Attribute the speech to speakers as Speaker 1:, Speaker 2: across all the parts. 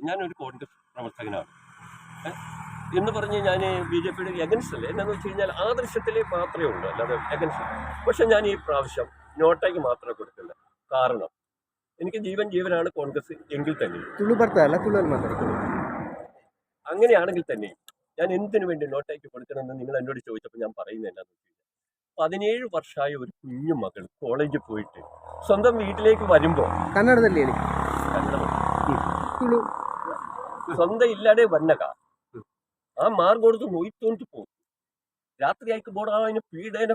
Speaker 1: ഞാനൊരു കോൺഗ്രസ് പ്രവർത്തകനാണ് എന്ന് പറഞ്ഞ് ഞാൻ ബി ജെ പിയുടെ എഗൻസ്റ്റ് അല്ലേ. എന്നാന്ന് വെച്ച് കഴിഞ്ഞാൽ ആദർശത്തിലേ മാത്രമേ ഉള്ളൂ, അല്ലാതെ എഗൻസ്റ്റ്. പക്ഷെ ഞാൻ ഈ പ്രാവശ്യം നോട്ടയ്ക്ക് മാത്രമേ കൊടുക്കില്ല. കാരണം എനിക്ക് ജീവനാണ് കോൺഗ്രസ് എങ്കിൽ തന്നെ, അങ്ങനെയാണെങ്കിൽ തന്നെ ഞാൻ എന്തിനു വേണ്ടി നോട്ടയ്ക്ക് കൊടുക്കണമെന്ന് നിങ്ങൾ എന്നോട് ചോദിച്ചപ്പോൾ ഞാൻ പറയുന്നത് എന്നാന്ന് വെച്ച് കഴിഞ്ഞാൽ 17 വർഷമായ ഒരു കുഞ്ഞു മകൾ കോളേജിൽ പോയിട്ട് സ്വന്തം വീട്ടിലേക്ക് വരുമ്പോൾ സ്വന്തം ഇല്ലാതെ വന്നക ആ മാർഗോടത്ത് നൊയ്ത്തോണ്ട് പോകും. രാത്രി ആയിക്കുമ്പോൾ അതിന് പീഡനെ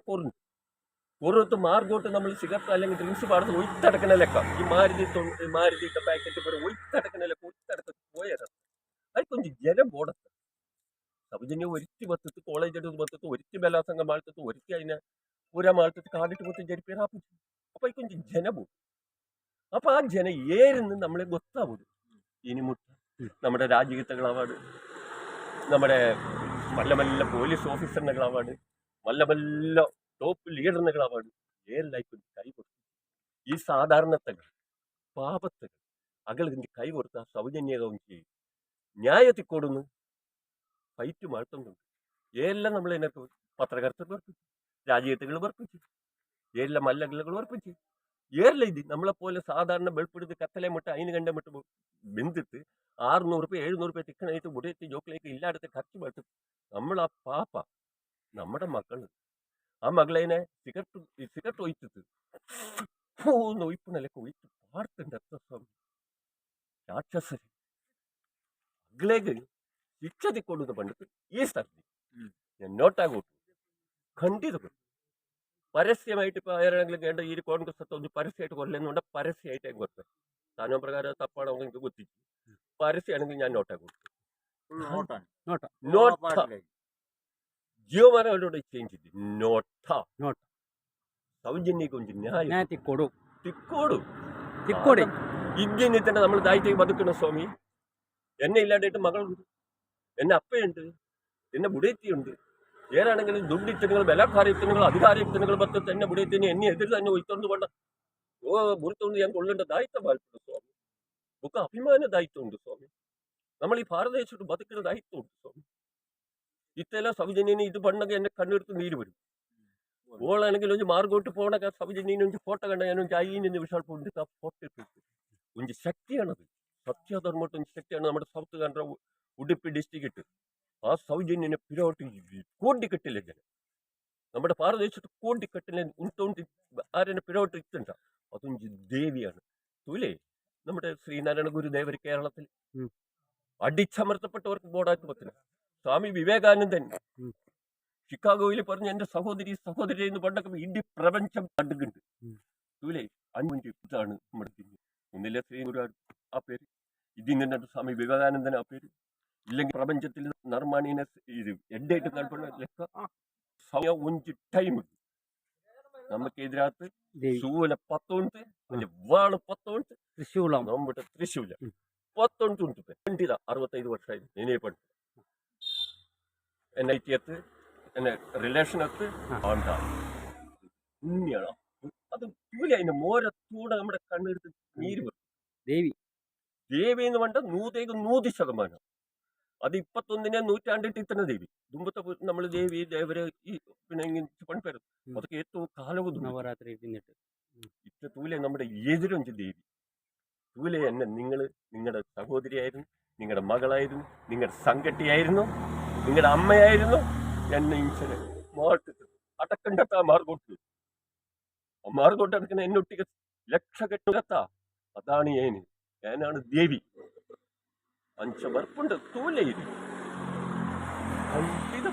Speaker 1: കുറത്ത് മാർഗോട്ട് നമ്മൾ സിഗരറ്റ് അല്ലെങ്കിൽ ഡ്രിങ്ക്സ് പാടത്ത് ഒയ്ത്തടക്കണ ലെക്ക. ഈ മാരുതിയുടെ പാക്കറ്റ് പോലെ ഒയ്ത്തടക്കണ ലെക്ക ഒയ്ത്തടക്കത്ത് പോയത് അത് കൊഞ്ചം ജനം ബോടത്ത് സൗജന്യം ഒരുത്തി പത്തത്ത് കോളേജ് എടുത്ത് പത്തത്ത് ഒരുത്തി ബലാസംഗം മാളത്തത്ത് ഒരുത്തി അതിനെ പൂരാ മാളത്തത്ത് കാടിട്ട് പത്ത് ജരിപ്പേരാപ്പിച്ചു. അപ്പൊ ഈ കൊഞ്ചം ജനവും അപ്പൊ ആ ജനം ഏരുന്ന് നമ്മളെ ಗೊತ್ತಾവും. ഇനി മുട്ട നമ്മുടെ രാജ്യഗീതകൾ അവാർഡ്, നമ്മുടെ മല്ല പോലീസ് ഓഫീസറിനുള്ള അവാർഡ്, മല്ല ടോപ്പ് ലീഡറിനുള്ള അവാർഡ് ഏറിലായിക്കും കൈ കൊടുത്തു. ഈ സാധാരണത്തകൾ പാപത്തകൾ അകളിന്റെ കൈ കൊടുത്ത സൗജന്യവും ചെയ്യും. ന്യായത്തിൽ കൊടുന്ന് ഫൈറ്റ് മാറ്റുന്നുണ്ട്. എല്ലാം നമ്മൾ ഇതിനകത്ത് പത്രകർത്തകൾ വർപ്പിച്ചു, രാജ്യഗീതകൾ വർപ്പിച്ചു, ഏല്ലാം മല്ലകൾ വർപ്പിച്ചു. ഏറില്ല ഇത് നമ്മളെപ്പോലെ സാധാരണ വെളുപ്പെടുത്ത് കത്തലെ മുട്ട അതിന് കണ്ട മുട്ട ബന്ധിട്ട് 600 രൂപ 700 രൂപ തിക്കണായിട്ട് മുടയത്തി ജോക്കിലേക്ക് ഇല്ലാടത്ത് ಖರ್ಚು ಮಾಡ್ತು. നമ്മൾ ആ പാപ്പ നമ്മുടെ മക്കള് ആ മകളേനെ സിഗരറ്റ് ഒഴിച്ചിട്ട് ഒഴിപ്പ് നിലക്ക് ഒഴിച്ച് പാർത്തുണ്ട്. എത്ര സ്വാമി രാക്ഷസര് മകളേക്ക് ಶಿಕ್ಷೆ ಕೊಡುವುದು ಬಂದಿತ್ತು. ಈ ಸರ್ತಿ നോട്ടാകൂട്ടു ಖಂಡಿತ പരസ്യമായിട്ട് ഇപ്പോൾ ആരെങ്കിലും കേണ്ട ഈ കോൺഗ്രസ് ഒന്ന് പരസ്യമായിട്ട് കൊല്ലുന്നുണ്ട്. പരസ്യമായിട്ട് ഞാൻ കൊടുത്തത് സ്ഥാനം പ്രകാരം തപ്പാണോ എനിക്ക് കുത്തിച്ചു. പരസ്യമാണെങ്കിൽ ഞാൻ നോട്ടാ കൊടുത്തു. ജിയോമാരോട് ചേഞ്ച് ചെയ്ത് നോട്ട സൗജന്യ ಕೊಂಚ ನ್ಯಾಯ ತಿಕ್ಕೋಡು ഇങ്ങനെ നമ്മൾ ദായിട്ടേക്ക് ബതുക്കണം സ്വാമി. എന്നെ ഇല്ലാണ്ടായിട്ട് മകളുണ്ട്, എന്നെ അപ്പയുണ്ട്, എന്നെ ബുടേത്തിയുണ്ട്. ഏതാണെങ്കിലും ದುಡ್ಡಿತ್ತനുകൾ ബലകാര്യത്തിനുകൾ അധികാരത്തിനുകൾ ബത്തത്ത് എന്നെ ബുടേത്തിന് എന്നെ എതിർ തന്നെ ഒയ്ത്തോണ്ട് കൊണ്ട ബുറത്തോണ്ട് ഞാൻ കൊള്ളേണ്ട ദായിത്വം പാലിക്കുന്നു സ്വാമി. ബുക്ക് അഭിമാന ദായിത്വമുണ്ട് സ്വാമി. നമ്മൾ ഈ ഭാരതദേശത്ത് ബതുക്കുന്ന ദായിത്വമുണ്ട് സ്വാമി. ഇത്തെല്ലാം സൗജന്യനെ ഇത് പണ്ടൊക്കെ എന്നെ കണ്ണെടുത്ത് നീര് വരും. ഓളാണെങ്കിൽ ഒന്ന് മാർഗോട്ട് പോണ സൗജന്യനെ ഒന്ന് ഫോട്ടോ കണ്ട ഞാൻ അയ്യിന് വിശാൽ പോയിട്ട് ആ ഫോട്ടോ ഇട്ടിട്ട് ಒಂದು ശക്തിയാണത്. സത്യധർമ്മത്തിന് ശക്തിയാണ്. നമ്മുടെ സൗത്ത് കണ്ട ഉടുപ്പി ഡിസ്ട്രിക്റ്റ് ആ സൗജന്യനെ പിരോട്ട് കോടിക്കെട്ടില്ല ജനം. നമ്മുടെ ഭാരതദേശത്ത് കോടിക്കെട്ടില്ല ഉണ്ടോണ്ട് ആരെന്നെ പിരോട്ട് ഇത്തുണ്ട. അതൊഞ്ച് ദേവിയാണ് തൂലേ. നമ്മുടെ ശ്രീനാരായണ ഗുരുദേവർ കേരളത്തിൽ അടിച്ചമർത്തപ്പെട്ടവർക്ക് ബോർഡാക്കി പറ്റില്ല. സ്വാമി വിവേകാനന്ദൻ ചിക്കാഗോയിൽ പറഞ്ഞ എന്റെ സഹോദരി എന്ന് പണ്ടൊക്കെ ഇടി പ്രപഞ്ചം കണ്ടുകുണ്ട് തൂലേ. 5 ഇതാണ് നമ്മുടെ ഒന്നില്ല ശ്രീ ഗുരു ആ പേര്, ഇതിന്റെ സ്വാമി വിവേകാനന്ദൻ ആ പേര്, ഇല്ലെങ്കിൽ പ്രപഞ്ചത്തിൽ നർമാണീനെ ഇത് എഡായിട്ട് കൽപ്പന ലെക്ക സമയം 1 ടൈം നമുക്ക് ഇതിനകത്ത് ശൂല 10 ഉണ്ട്, വാള് 10 ഉണ്ട്, നമ്മുടെ തൃശ്ശൂല 10 ഉണ്ട്. പണ്ടിത 65 വർഷമായി എന്നെ പണ്ട് എന്നെ എത്തിയത്ത് എന്നെ റിലേഷനത്ത് ഉണ്ണിയാണ്. അത് തൂല അതിന്റെ മോരത്തൂടെ നമ്മുടെ കണ്ണെടുത്ത് നീര് വരും. ദേവി എന്ന് പറഞ്ഞാൽ 100% അത് 21ನೇ നൂറ്റാണ്ടിട്ട് ഇത്തന്നെ ദേവി മുമ്പത്തെ നമ്മൾ ദേവി ദേവര് ഈ പിന്നെ ഇങ്ങനെ പണിപ്പേരും അതൊക്കെ ഏറ്റവും കാലവും നവരാത്രി ഇത്ര തൂലെ നമ്മുടെ എതിരൊഞ്ച് ദേവി തൂലെ എന്നെ നിങ്ങളുടെ സഹോദരിയായിരുന്നു, നിങ്ങളുടെ മകളായിരുന്നു, നിങ്ങളുടെ സംഘട്ടിയായിരുന്നു, നിങ്ങളുടെ അമ്മയായിരുന്നു. എന്നെ ഇങ്ങനെ മാട്ടിട്ട് അടക്കണ്ടത്താ മാർഗോട്ട് അടക്കുന്ന എന്നൊട്ടിക്ക് ലക്ഷക്കെട്ടുകത്താ. അതാണ് ഞാനാണ് ദേവി. 5 ಬರ್ಪುಂಡು ತೂಲೆ ಇದು ಖಂಡಿತ